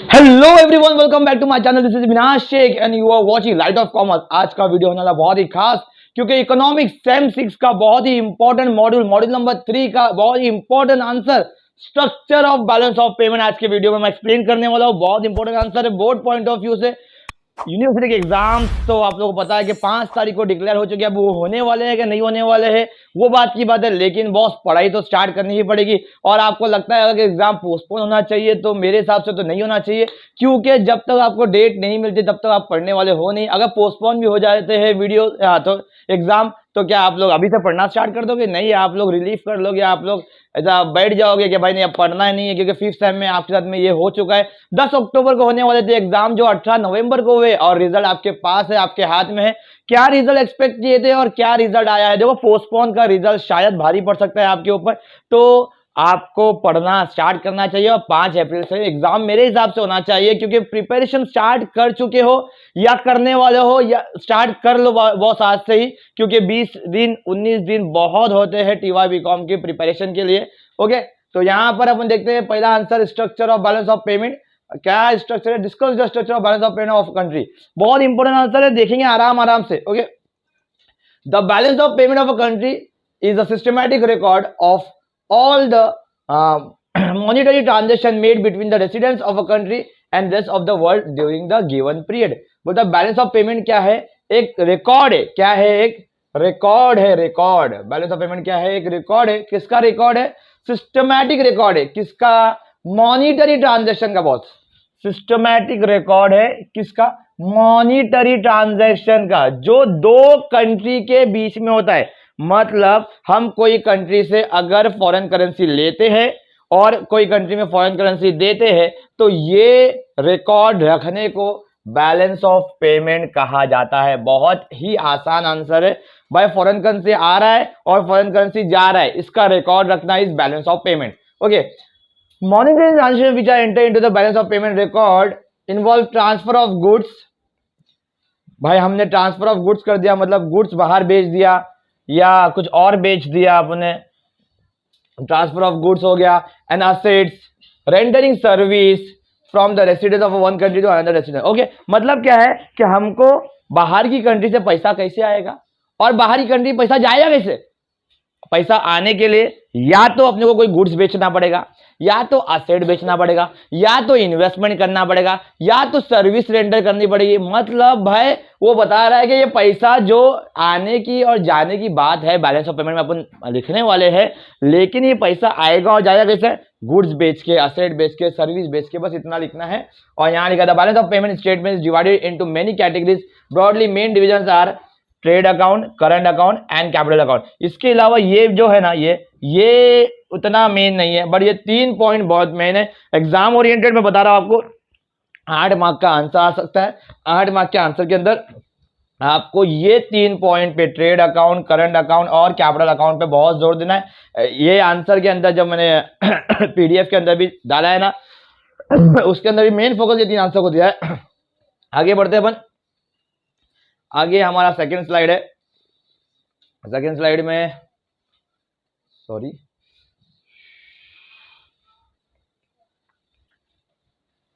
Hello everyone, welcome back to my channel. This is Vinash Shaikh and you are watching light of commerce. आज का video होने वाला बहुत ही खास, क्योंकि इकोनॉमिक्स सेम 6 का बहुत ही इंपॉर्टेंट मॉड्यूल नंबर 3 का बहुत ही important answer, structure of balance of payment आज के वीडियो में मैं एक्सप्लेन करने वाला हूं। बहुत इंपॉर्टेंट आंसर है बोर्ड पॉइंट ऑफ व्यू से। यूनिवर्सिटी के एग्जाम्स तो आप लोगों को पता है कि 5 तारीख को डिक्लेयर हो चुके हैं। अब वो होने वाले हैं कि नहीं होने वाले हैं वो बात की बात है, लेकिन बॉस पढ़ाई तो स्टार्ट करनी ही पड़ेगी। और आपको लगता है कि एग्जाम पोस्टपोन होना चाहिए, तो मेरे हिसाब से तो नहीं होना चाहिए, क्योंकि जब तक आपको डेट नहीं मिलती तब तक आप पढ़ने वाले हो नहीं। अगर पोस्टपोन भी हो जाते हैं वीडियो तो एग्जाम, तो क्या आप लोग अभी से पढ़ना स्टार्ट कर दोगे? नहीं, आप लोग रिलीफ कर लोगे, आप लोग ऐसा बैठ जाओगे कि भाई नहीं अब पढ़ना ही नहीं है, क्योंकि 5th सेम में आपके साथ में ये हो चुका है। 10 अक्टूबर को होने वाले थे एग्जाम, जो 18 नवंबर को हुए, और रिजल्ट आपके पास है, आपके हाथ में है। क्या रिजल्ट एक्सपेक्ट किए थे और क्या रिजल्ट आया है? देखो, पोस्टपोन का रिजल्ट शायद भारी पड़ सकता है आपके ऊपर, तो आपको पढ़ना स्टार्ट करना चाहिए। और 5 अप्रैल से एग्जाम मेरे हिसाब से होना चाहिए, क्योंकि प्रिपरेशन स्टार्ट कर चुके हो या करने वाले हो, या स्टार्ट कर लो बॉस आज से ही, क्योंकि 20 दिन 19 दिन बहुत होते हैं टीवाई बीकॉम की प्रिपरेशन के लिए। ओके, तो यहां पर अपन देखते हैं पहला answer, structure of balance of payment. क्या स्ट्रक्चर है? Discuss the structure of balance of payment of country. बहुत इंपॉर्टेंट आंसर है, देखेंगे आराम आराम से। Okay, the balance of payment of a country is a systematic record of all the monetary transaction made between the residents of a country and rest of the world during the given period। बोलता balance of payment क्या है? एक record है। क्या है? एक record है। Record, balance of payment क्या है? एक रिकॉर्ड है। किसका रिकॉर्ड है? सिस्टमैटिक रिकॉर्ड है। किसका? मॉनिटरी ट्रांजेक्शन का। बहुत सिस्टमैटिक रिकॉर्ड है। किसका? मॉनिटरी ट्रांजेक्शन का, जो दो कंट्री के बीच में होता है। मतलब हम कोई कंट्री से अगर फॉरेन करेंसी लेते हैं और कोई कंट्री में फॉरेन करेंसी देते हैं, तो ये रिकॉर्ड रखने को बैलेंस ऑफ पेमेंट कहा जाता है। बहुत ही आसान आंसर है भाई। फॉरेन करेंसी आ रहा है और फॉरेन करेंसी जा रहा है, इसका रिकॉर्ड रखना is balance of payment. Okay, monetary transaction which are enter into the balance of payment record involve transfer of goods. भाई हमने ट्रांसफर ऑफ गुड्स कर दिया, मतलब गुड्स बाहर भेज दिया या कुछ और बेच दिया आपने, ट्रांसफर ऑफ गुड्स हो गया। And assets, rendering service from the residence of one country to another residence. Okay, मतलब क्या है कि हमको बाहर की कंट्री से पैसा कैसे आएगा और बाहर की कंट्री पैसा जाएगा कैसे? पैसा आने के लिए या तो अपने को कोई गुड्स बेचना पड़ेगा, या तो असेट बेचना पड़ेगा, या तो इन्वेस्टमेंट करना पड़ेगा, या तो सर्विस रेंडर करनी पड़ेगी। मतलब भाई वो बता रहा है कि ये पैसा जो आने की और जाने की बात है बैलेंस ऑफ पेमेंट में अपन लिखने वाले हैं, लेकिन ये पैसा आएगा और जाएगा कैसे? गुड्स बेच के, असेट बेच के, सर्विस बेच के, बस इतना लिखना है। और यहाँ लिखा था balance of payment statement divided into many categories, broadly main divisions are trade account, current account and capital account. इसके अलावा ये जो है ना, ये उतना मेन नहीं है, बट ये 3 पॉइंट बहुत मेन है। एग्जाम ओरिएंटेड में बता रहा हूं आपको, 8 मार्क का आंसर आ सकता है। 8 मार्क के आंसर के अंदर आपको ये 3 पॉइंट पे, ट्रेड अकाउंट, करंट अकाउंट और कैपिटल अकाउंट पे बहुत जोर देना है। ये आंसर के अंदर जब मैंने पीडीएफ के अंदर भी डाला है ना, उसके अंदर भी मेन फोकस ये 3 आंसर को दिया है। आगे बढ़ते हैं अपन। आगे हमारा सेकंड स्लाइड है। सेकंड स्लाइड में, सॉरी,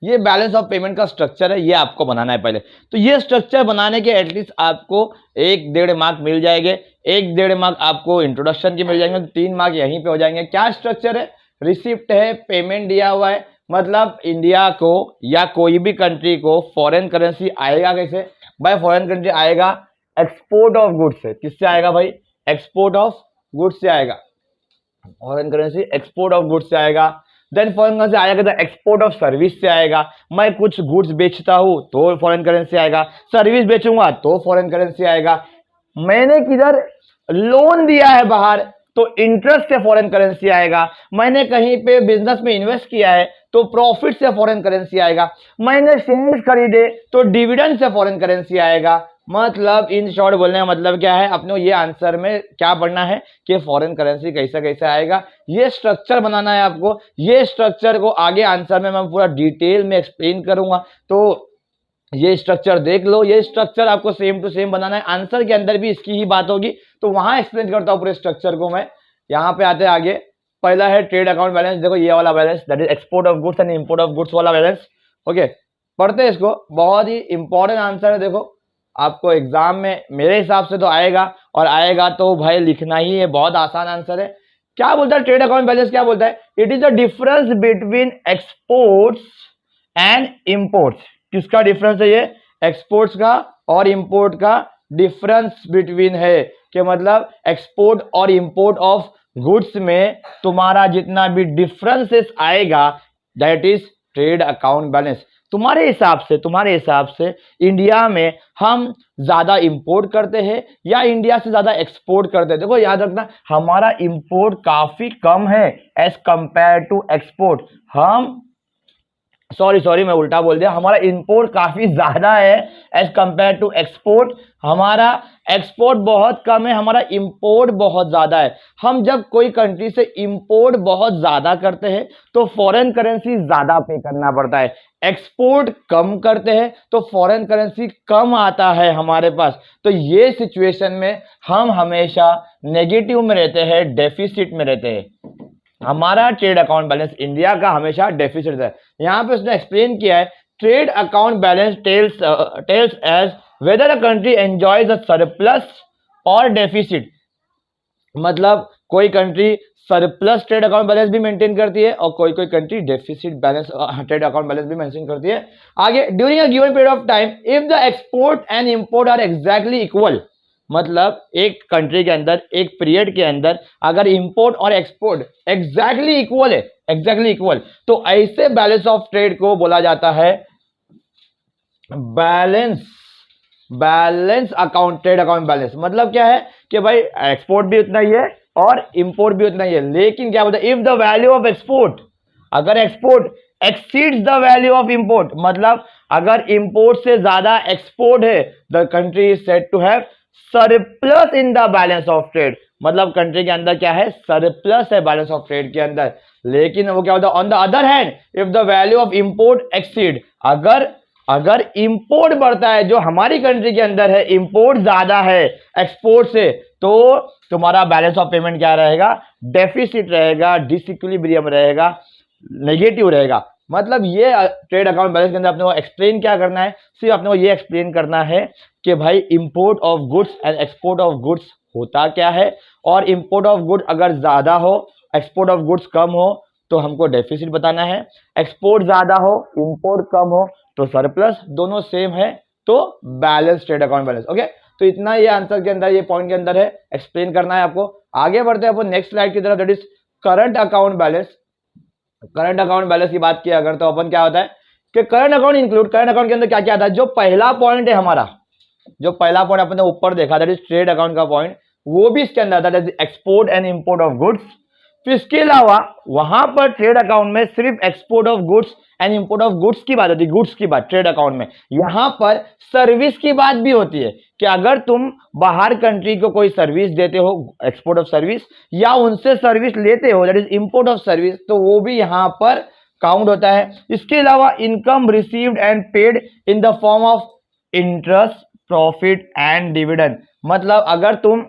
ये बैलेंस ऑफ पेमेंट का स्ट्रक्चर है, ये आपको बनाना है पहले। तो ये स्ट्रक्चर बनाने के एटलीस्ट आपको 1-1.5 मार्क मिल जाएंगे। 1-1.5 मार्क आपको इंट्रोडक्शन के मिल जाएंगे, 3 मार्क यहीं पे हो जाएंगे। क्या स्ट्रक्चर है? रिसिप्ट है, पेमेंट दिया हुआ है, मतलब इंडिया को या कोई भी कंट्री को फॉरेन करेंसी आएगा कैसे? भाई फॉरेन कंट्री आएगा एक्सपोर्ट ऑफ गुड्स से। किससे आएगा भाई? एक्सपोर्ट ऑफ गुड्स से आएगा। Foreign currency export of goods से आएगा। देन फॉरेन करेंसी आएगा तो एक्सपोर्ट ऑफ सर्विस से आएगा। मैं कुछ गुड्स बेचता हूं तो फॉरेन करेंसी आएगा, सर्विस बेचूंगा तो फॉरेन करेंसी आएगा। मैंने किधर लोन दिया है बाहर तो इंटरेस्ट से फॉरेन करेंसी आएगा। मैंने कहीं पे बिजनेस में इन्वेस्ट किया है तो प्रॉफिट से फॉरेन करेंसी आएगा। मैंने शेयर्स खरीदे तो डिविडेंड से फॉरेन करेंसी आएगा। मतलब इन शॉर्ट बोलने का मतलब क्या है, अपने को ये आंसर में क्या पढ़ना है कि फॉरेन करेंसी कैसे कैसे आएगा, ये स्ट्रक्चर बनाना है आपको। ये स्ट्रक्चर को आगे आंसर में मैं पूरा डिटेल में एक्सप्लेन करूंगा, तो ये स्ट्रक्चर देख लो। ये स्ट्रक्चर आपको सेम टू सेम बनाना है, आंसर के अंदर भी इसकी ही बात होगी, तो वहां एक्सप्लेन करता हूं पूरे स्ट्रक्चर को मैं। यहाँ पे आते हैं आगे। पहला है ट्रेड अकाउंट बैलेंस। देखो ये वाला balance, that is export of goods and import of goods वाला बैलेंस। ओके, पढ़ते हैं इसको, बहुत ही इंपॉर्टेंट आंसर है। देखो आपको एग्जाम में मेरे हिसाब से तो आएगा, और आएगा तो भाई लिखना ही है, बहुत आसान आंसर है। क्या बोलता है ट्रेड अकाउंट बैलेंस, क्या बोलता है? It is the difference between exports and imports. किसका डिफरेंस है ये? एक्सपोर्ट्स का और इंपोर्ट का डिफरेंस बिटवीन है, कि मतलब एक्सपोर्ट और इंपोर्ट ऑफ गुड्स में तुम्हारा जितना भी डिफरेंसेस आएगा, that is trade account balance. तुम्हारे हिसाब से इंडिया में हम ज्यादा इंपोर्ट करते हैं या इंडिया से ज्यादा एक्सपोर्ट करते हैं? देखो याद रखना, हमारा इंपोर्ट काफी कम है एज कंपेयर टू एक्सपोर्ट। हम सॉरी मैं उल्टा बोल दिया, हमारा इंपोर्ट काफी ज्यादा है एज कंपेयर टू एक्सपोर्ट। हमारा एक्सपोर्ट बहुत कम है, हमारा इंपोर्ट बहुत ज्यादा है। हम जब कोई कंट्री से इंपोर्ट बहुत ज्यादा करते हैं तो फॉरेन करेंसी ज्यादा पे करना पड़ता है, एक्सपोर्ट कम करते हैं तो फॉरेन करेंसी कम आता है हमारे पास। तो ये सिचुएशन में हम हमेशा नेगेटिव में रहते हैं, डेफिसिट में रहते हैं। हमारा ट्रेड अकाउंट बैलेंस इंडिया का हमेशा डेफिसिट है। यहां पे उसने एक्सप्लेन किया है, trade account balance tells as whether a country enjoys a surplus और डेफिसिट। मतलब कोई country surplus trade account balance भी मेंटेन करती है और कोई country deficit balance trade account balance भी मेंटेन करती है। आगे, during a given period of time if the export and import are exactly equal. मतलब एक कंट्री के अंदर एक पीरियड के अंदर अगर इंपोर्ट और एक्सपोर्ट एग्जैक्टली इक्वल है, एग्जैक्टली इक्वल, तो ऐसे बैलेंस ऑफ ट्रेड को बोला जाता है balance account, trade account balance. मतलब क्या है कि भाई एक्सपोर्ट भी उतना ही है और इंपोर्ट भी उतना ही है, लेकिन क्या बोलता है, if the value of export, अगर export exceeds the value of import, मतलब अगर इंपोर्ट से ज्यादा एक्सपोर्ट है, the country is said to have surplus in the balance of trade. मतलब कंट्री के अंदर क्या है, सरप्लस है बैलेंस ऑफ ट्रेड के अंदर। लेकिन वो क्या होता है, on the other hand if the value of import exceed, अगर इंपोर्ट बढ़ता है, जो हमारी कंट्री के अंदर है इंपोर्ट ज्यादा है एक्सपोर्ट से, तो तुम्हारा बैलेंस ऑफ पेमेंट क्या रहेगा, डेफिसिट रहेगा, डिसइक्विलिब्रियम रहेगा, नेगेटिव रहेगा। मतलब ये ट्रेड अकाउंट बैलेंस के अंदर अपने को एक्सप्लेन क्या करना है, सिर्फ अपने को ये एक्सप्लेन करना है कि भाई import of goods and export of goods होता क्या है, और इंपोर्ट ऑफ गुड अगर ज्यादा हो, एक्सपोर्ट ऑफ गुड्स कम हो तो हमको डेफिसिट बताना है, एक्सपोर्ट ज्यादा हो, इंपोर्ट कम हो तो सरप्लस, दोनों सेम है तो balance, trade account balance. Okay, तो इतना ये आंसर के अंदर, ये पॉइंट के अंदर है, एक्सप्लेन करना है आपको। आगे बढ़ते हैं अपन नेक्स्ट स्लाइड की तरफ, that is current account balance. Current account balance की बात की अगर, तो अपन क्या होता है कि करंट अकाउंट के अंदर क्या क्या आता है, जो पहला पॉइंट है हमारा, जो पहला पॉइंट अपन ने ऊपर देखा दैट इज ट्रेड अकाउंट का पॉइंट, वो भी इसके अंदर आता है, export and import of goods. फिर इसके अलावा वहां पर ट्रेड अकाउंट में सिर्फ export of goods and import of goods की बात होती है, गुड्स की बात ट्रेड अकाउंट में। यहां पर सर्विस की बात भी होती है कि अगर तुम बाहर कंट्री को कोई सर्विस देते हो, एक्सपोर्ट ऑफ सर्विस, या उनसे सर्विस लेते हो, that is import of service, तो वो भी यहां पर काउंट होता है। इसके अलावा income received and paid in the form of interest, profit and dividend. मतलब अगर तुम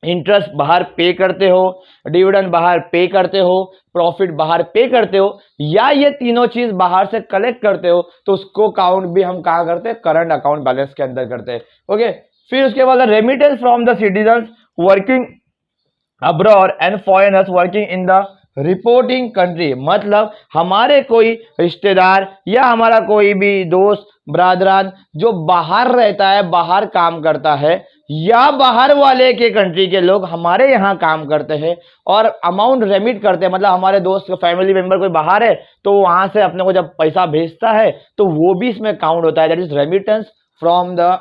इंटरेस्ट बाहर पे करते हो, डिविडेंड बाहर पे करते हो, प्रॉफिट बाहर पे करते हो, या ये तीनों चीज बाहर से कलेक्ट करते हो, तो उसको काउंट भी हम कहाँ करते हैं, करंट अकाउंट बैलेंस के अंदर करते हैं। ओके, फिर उसके बाद remittance from the citizen working abroad and foreigners working in the reporting country. मतलब हमारे कोई रिश्तेदार या हमारा कोई भी दोस्त ब्रादरान जो बाहर रहता है, बाहर काम करता है, या बाहर वाले के कंट्री के लोग हमारे यहाँ काम करते हैं और अमाउंट रेमिट करते हैं, मतलब हमारे दोस्त फैमिली मेंबर कोई बाहर है तो वहां से अपने को जब पैसा भेजता है तो वो भी इसमें काउंट होता है, that is remittance from the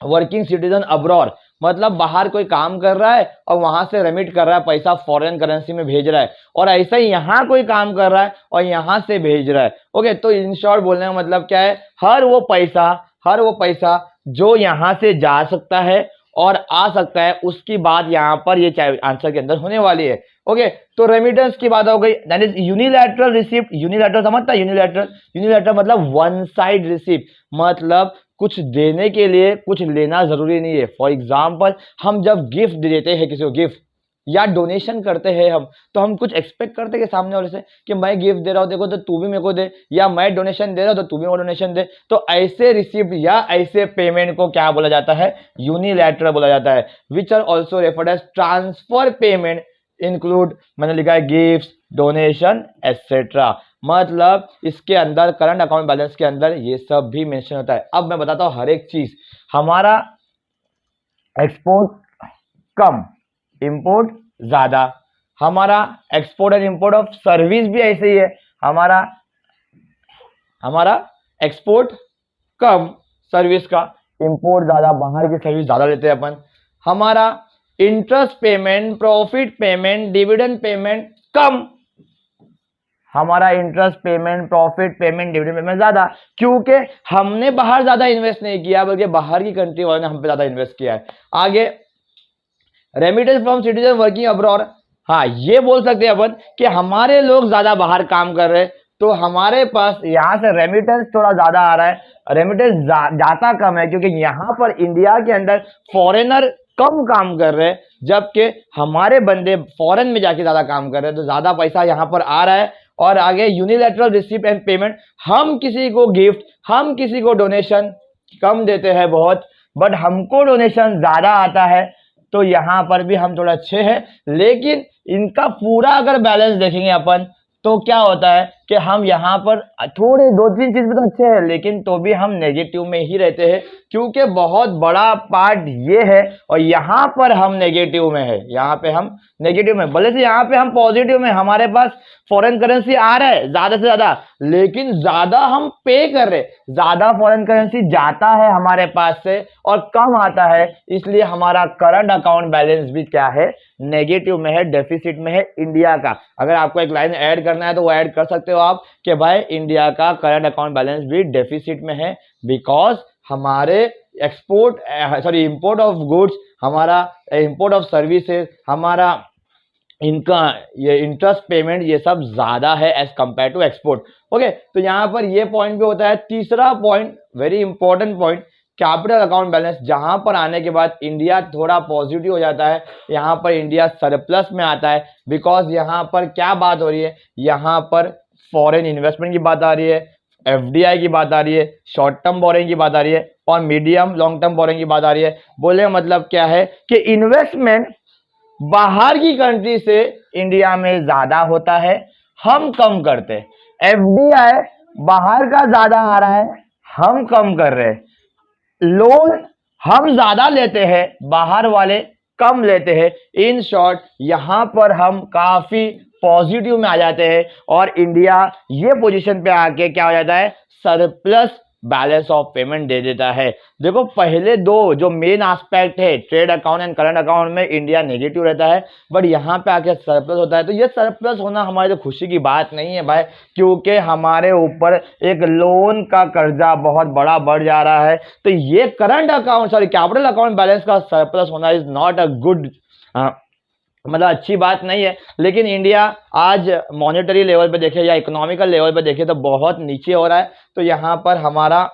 working citizen abroad. मतलब बाहर कोई काम कर रहा है और वहां से रेमिट कर रहा है, पैसा फॉरेन करेंसी में भेज रहा है, और ऐसा ही यहाँ कोई काम कर रहा है और यहाँ से भेज रहा है। ओके, तो इन शॉर्ट बोलने का मतलब क्या है, हर वो पैसा जो यहाँ से जा सकता है और आ सकता है, उसकी बात यहाँ पर ये आंसर के अंदर होने वाली है। ओके, तो रेमिटेंस की बात हो गई, that is unilateral receipt. Unilateral समझता है, यूनिलैटरल मतलब वन साइड रिसिप्ट, मतलब कुछ देने के लिए कुछ लेना जरूरी नहीं है। फॉर एग्जाम्पल हम जब गिफ्ट देते हैं किसी को, गिफ्ट, या डोनेशन करते हैं हम, तो हम कुछ एक्सपेक्ट करते हैं कि सामने वाले से कि मैं गिफ्ट दे रहा हूँ देखो तो तू भी मेरे को दे, या मैं डोनेशन दे रहा हूँ तो तू भी मेरे को डोनेशन दे। तो ऐसे रिसिप्ट या ऐसे पेमेंट को क्या बोला जाता है, यूनिलैटरल बोला जाता है, which are also referred as transfer payment, include मैंने लिखा है गिफ्ट, डोनेशन एटसेट्रा। मतलब इसके अंदर करंट अकाउंट बैलेंस के अंदर ये सब भी मेंशन होता है। अब मैं बताता हूं हर एक चीज, हमारा एक्सपोर्ट कम, इंपोर्ट ज्यादा, हमारा export and import of service भी ऐसे ही है, हमारा एक्सपोर्ट कम सर्विस का, इंपोर्ट ज्यादा, बाहर की सर्विस ज्यादा लेते हैं अपन। हमारा interest payment, profit payment, dividend payment कम, हमारा interest payment, profit payment, dividend payment ज्यादा, क्योंकि हमने बाहर ज्यादा इन्वेस्ट नहीं किया बल्कि बाहर की कंट्री वालों ने हम पे ज्यादा इन्वेस्ट किया है। आगे remittance from citizen working abroad, हाँ ये बोल सकते हैं अपन कि हमारे लोग ज्यादा बाहर काम कर रहे हैं तो हमारे पास यहाँ से रेमिटेंस थोड़ा ज्यादा आ रहा है, रेमिटेंस जाता कम है क्योंकि यहाँ पर इंडिया के अंदर फॉरेनर कम काम कर रहे हैं, जबकि हमारे बंदे फॉरेन में जाके ज्यादा काम कर रहे हैं, तो ज्यादा पैसा यहाँ पर आ रहा है। और आगे यूनिलैटरल रिसीप्ट एंड पेमेंट, हम किसी को गिफ्ट, हम किसी को डोनेशन कम देते हैं बहुत, बट हमको डोनेशन ज्यादा आता है, तो यहाँ पर भी हम थोड़ा अच्छे हैं। लेकिन इनका पूरा अगर बैलेंस देखेंगे अपन तो क्या होता है कि हम यहाँ पर थोड़े दो तीन चीज में तो अच्छे हैं लेकिन तो भी हम नेगेटिव में ही रहते हैं, क्योंकि बहुत बड़ा पार्ट ये है और यहाँ पर हम नेगेटिव में है, यहाँ पे हम नेगेटिव में, भले से यहाँ पे हम पॉजिटिव में, हमारे पास फॉरेन करेंसी आ रहा है ज्यादा से ज्यादा, लेकिन ज्यादा हम पे कर रहे, ज्यादा फॉरेन करेंसी जाता है हमारे पास से और कम आता है, इसलिए हमारा करंट अकाउंट बैलेंस भी क्या है, नेगेटिव में है, डेफिसिट में है इंडिया का। अगर आपको एक लाइन ऐड करना है तो वो ऐड कर सकते हो आप कि भाई इंडिया का करंट अकाउंट बैलेंस भी डेफिसिट में है, बिकॉज हमारे इंपोर्ट ऑफ गुड्स, हमारा इंपोर्ट ऑफ सर्विसेज, हमारा इनका ये इंटरेस्ट पेमेंट ये सब ज्यादा है as compare to export. Okay, तो यहाँ पर ये पॉइंट भी होता है। तीसरा point, very important point, capital account balance, जहां पर आने के बाद इंडिया थोड़ा पॉजिटिव हो जाता है, यहाँ पर इंडिया सरप्लस में आता है, बिकॉज यहाँ पर क्या बात हो रही है, यहाँ पर फॉरेन इन्वेस्टमेंट की बात आ रही है, एफडीआई की बात आ रही है, शॉर्ट टर्म बोरिंग की बात आ रही है और मीडियम लॉन्ग टर्म बोरिंग की बात आ रही है। बोले मतलब क्या है कि इन्वेस्टमेंट बाहर की कंट्री से इंडिया में ज्यादा होता है, हम कम करते हैं। एफडीआई बाहर का ज्यादा आ रहा है, हम कम कर रहे हैं। लोन हम ज्यादा लेते हैं, बाहर वाले कम लेते हैं। इन शॉर्ट यहां पर हम काफी पॉजिटिव में आ जाते हैं और इंडिया ये पोजीशन पे आके क्या हो जाता है, सरप्लस बैलेंस ऑफ पेमेंट दे देता है। देखो पहले दो जो मेन एस्पेक्ट है, trade account and current account में इंडिया नेगेटिव रहता है, बट यहाँ पे आके सरप्लस होता है। तो ये सरप्लस होना हमारे लिए खुशी की बात नहीं है भाई, क्योंकि हमारे ऊपर एक लोन का कर्जा बहुत बड़ा बढ़ जा रहा है। तो ये current account capital account balance का सरप्लस होना इज नॉट अ गुड, मतलब अच्छी बात नहीं है। लेकिन इंडिया आज मॉनेटरी लेवल पे देखे या इकोनॉमिकल लेवल पे देखे तो बहुत नीचे हो रहा है, तो यहाँ पर हमारा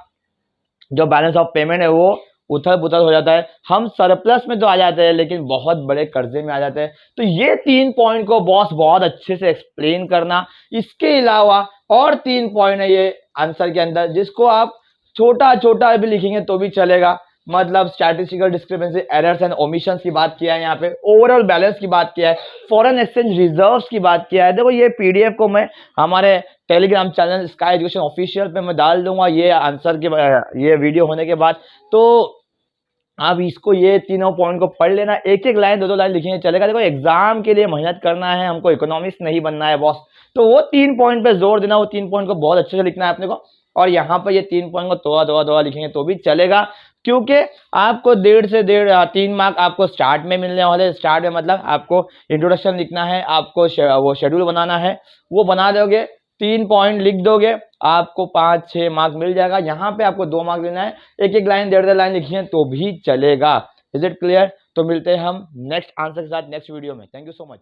जो बैलेंस ऑफ पेमेंट है वो उथल पुथल हो जाता है। हम सरप्लस में तो आ जाते हैं लेकिन बहुत बड़े कर्जे में आ जाते हैं। तो ये 3 पॉइंट को बॉस बहुत अच्छे से एक्सप्लेन करना। इसके अलावा और 3 पॉइंट है ये आंसर के अंदर, जिसको आप छोटा छोटा भी लिखेंगे तो भी चलेगा। मतलब statistical discrepancy, errors and omissions की बात किया है, यहाँ पे ओवरऑल बैलेंस की बात किया है, फॉरेन एक्सचेंज रिजर्व्स की बात किया है। देखो ये पीडीएफ को मैं हमारे Telegram channel sky education official पे मैं डाल दूंगा ये आंसर के ये वीडियो होने के बाद, तो आप इसको ये तीनों पॉइंट को पढ़ लेना। एक एक लाइन 2-2 लाइन लिखेंगे चलेगा। देखो एग्जाम के लिए मेहनत करना है, हमको इकोनॉमिक्स नहीं बनना है बॉस, तो वो 3 पॉइंट पे जोर देना, वो 3 पॉइंट को बहुत अच्छे से लिखना है अपने को। और यहाँ पर ये 3 पॉइंट को थोड़ा लिखेंगे तो भी चलेगा, क्योंकि आपको 1.5 से 3 मार्क आपको स्टार्ट में मिलने वाले। स्टार्ट में मतलब आपको इंट्रोडक्शन लिखना है, आपको वो शेड्यूल बनाना है, वो बना दोगे, 3 पॉइंट लिख दोगे, आपको 5-6 मार्क मिल जाएगा। यहाँ पे आपको 2 मार्क लेना है, एक एक लाइन 1.5 लाइन लिखिए तो भी चलेगा। Is it clear? तो मिलते हैं हम नेक्स्ट आंसर के साथ नेक्स्ट वीडियो में। Thank you so much.